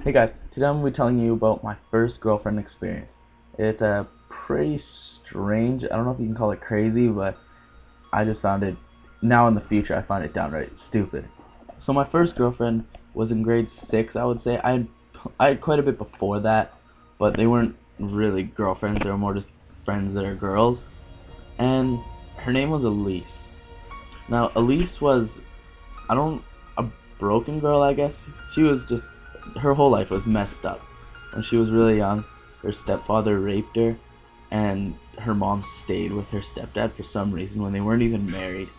Hey guys, today I'm going to be telling you about my first girlfriend experience. It's pretty strange. I don't know if you can call it crazy, but I just found it, now in the future, I find it downright stupid. So my first girlfriend was in grade 6, I would say. I had quite a bit before that, but they weren't really girlfriends. They were more just friends that are girls. And her name was Elise. Now, Elise was, a broken girl, I guess. She was just, her whole life was messed up. When she was really young, her stepfather raped her, and her mom stayed with her stepdad for some reason when they weren't even married.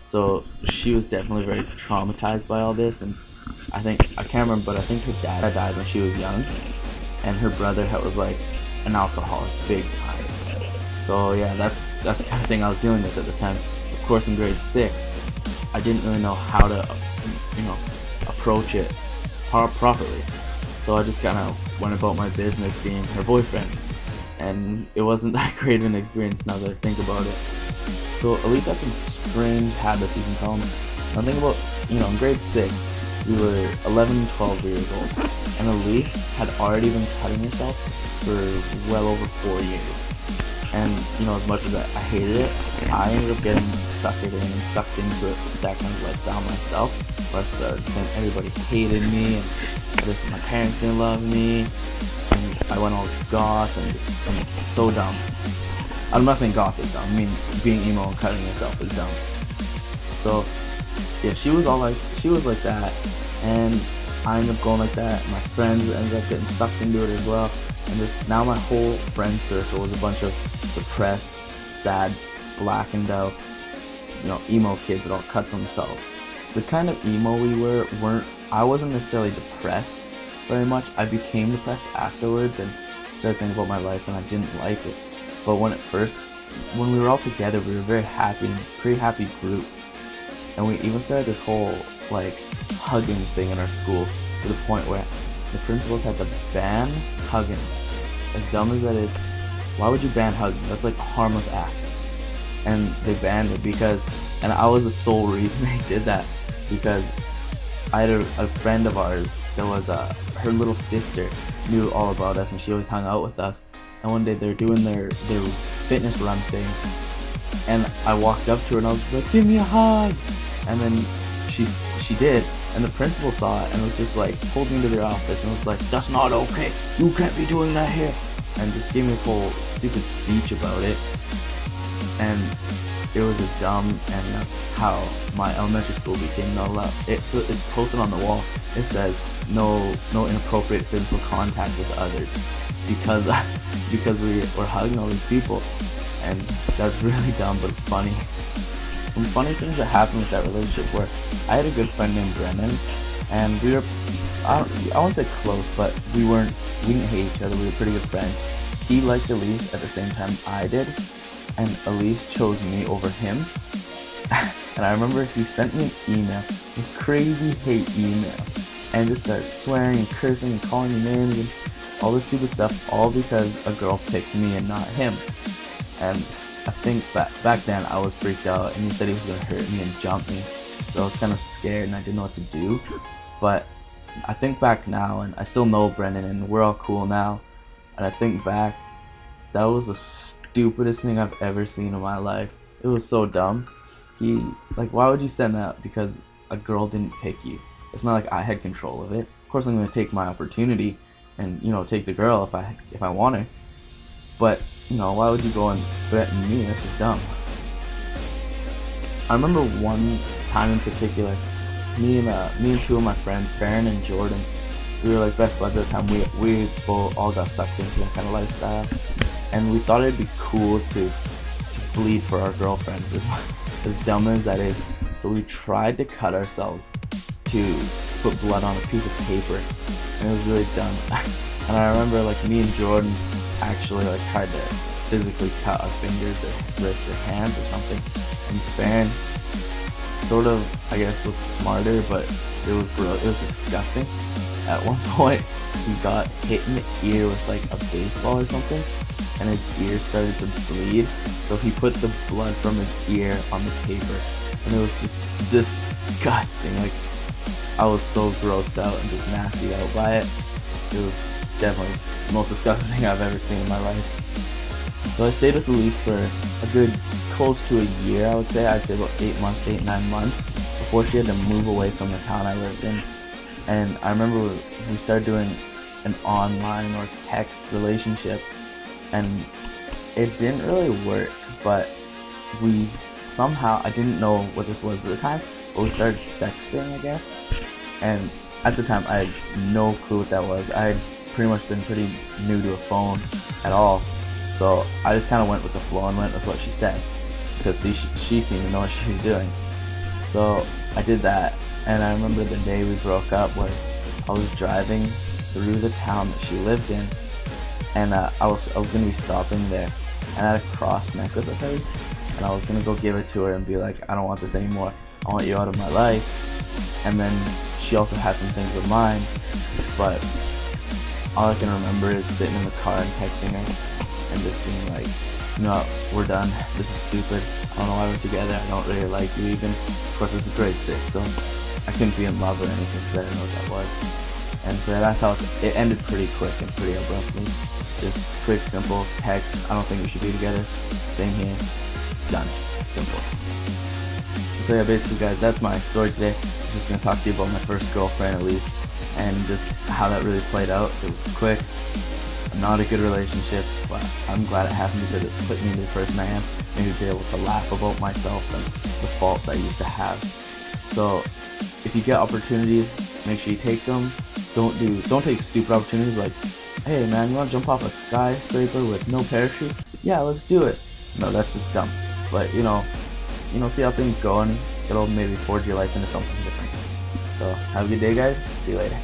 So she was definitely very traumatized by all this, and I can't remember, but I think her dad died when she was young, and her brother was like an alcoholic, big time. So yeah, that's the kind of thing I was dealing with at the time. Of course, in grade 6, I didn't really know how to, approach it properly. So I just kind of went about my business being her boyfriend, and it wasn't that great of an experience now that I think about it. So Elise had some strange habits, you can call them. Now think about, in grade 6, we were 11 and 12 years old, and Elise had already been cutting herself for well over 4 years. And, as much as I hated it, I ended up getting sucked into that kind of lifestyle myself. Where I started saying everybody hated me, and my parents didn't love me, and I went all goth and so dumb. I'm not saying goth is dumb, I mean being emo and cutting yourself is dumb. So, yeah, she was like that, and I ended up going like that. My friends ended up getting sucked into it as well. And now my whole friend circle was a bunch of depressed, sad, blackened out, emo kids that all cut themselves. The kind of emo I wasn't necessarily depressed very much. I became depressed afterwards and started thinking about my life, and I didn't like it. But when we were all together, we were very happy, and pretty happy group. And we even started this whole, hugging thing in our school, to the point where the principals had to ban hugging. As dumb as that is, why would you ban hugging? That's like a harmless act. And they banned it and I was the sole reason they did that, because I had a friend of ours that was, her little sister knew all about us, and she always hung out with us. And one day they were doing their fitness run thing, and I walked up to her and I was like, "Give me a hug!" And then she did, and the principal saw it and was just like, pulled me into their office and was like, "That's not okay, you can't be doing that here," and just gave me a whole stupid speech about it. And it was just dumb, and that's how my elementary school became not allowed. It's posted on the wall. It says no inappropriate physical contact with others, because we were hugging all these people. And that's really dumb, but it's funny. Some funny things that happened with that relationship were, I had a good friend named Brennan, and we were, I won't say close, but we didn't hate each other. We were pretty good friends. He liked Elise at the same time I did, and Elise chose me over him. And I remember he sent me an email, this crazy hate email, and just started swearing and cursing and calling me names and all this stupid stuff, all because a girl picked me and not him. And I think back then I was freaked out, and he said he was going to hurt me and jump me. So I was kind of scared and I didn't know what to do. But I think back now, and I still know Brendan, and we're all cool now. And I think back, that was the stupidest thing I've ever seen in my life. It was so dumb. Why would you send that because a girl didn't pick you? It's not like I had control of it. Of course I'm going to take my opportunity and, take the girl if I want her. But, why would you go and threaten me? That's just dumb. I remember one time in particular, me and two of my friends, Farron and Jordan, we were like best buds at the time. We both all got sucked into that kind of lifestyle, and we thought it'd be cool to bleed for our girlfriends, as dumb as that is. So we tried to cut ourselves to put blood on a piece of paper, and it was really dumb. And I remember me and Jordan actually tried to physically cut our fingers or wrists or hands or something. And Farron sort of, I guess, was smarter, but it was disgusting. At one point, he got hit in the ear with a baseball or something, and his ear started to bleed. So he put the blood from his ear on the paper, and it was just disgusting. I was so grossed out and just nasty out by it. It was definitely the most disgusting thing I've ever seen in my life. So I stayed with Elise for a good close to a year, I would say. I'd say about 8 months, 8, 9 months, before she had to move away from the town I lived in. And I remember we started doing an online or text relationship, and it didn't really work, but we somehow, I didn't know what this was at the time, but we started sexting, I guess. And at the time I had no clue what that was. I had pretty much been pretty new to a phone at all, so I just kind of went with the flow and went with what she said, because she seemed to know what she was doing. So I did that, and I remember the day we broke up was I was driving through the town that she lived in, and I was gonna be stopping there, and I had a cross necklace of hers, and I was gonna go give it to her and be like, I don't want this anymore, I want you out of my life. And then she also had some things of mine, but all I can remember is sitting in the car and texting her and just being like, you know, we're done, this is stupid, I don't know why we're together, I don't really like you even. Of course, it's grade 6, so I couldn't be in love or anything because I didn't know what that was. And so that's how it ended, pretty quick and pretty abruptly. Just quick, simple text, I don't think we should be together, same here, done, simple. So yeah, basically guys, that's my story today. I'm just going to talk to you about my first girlfriend, Elise, and just how that really played out. It was quick, not a good relationship, but I'm glad it happened because it put me into the person I am, made me be able to laugh about myself and the faults I used to have. So if you get opportunities, make sure you take them. Don't take stupid opportunities like, hey man, you want to jump off a skyscraper with no parachute? Yeah, let's do it. No, that's just dumb. But you know, see how things go, and it'll maybe forge your life into something different. So have a good day guys, see you later.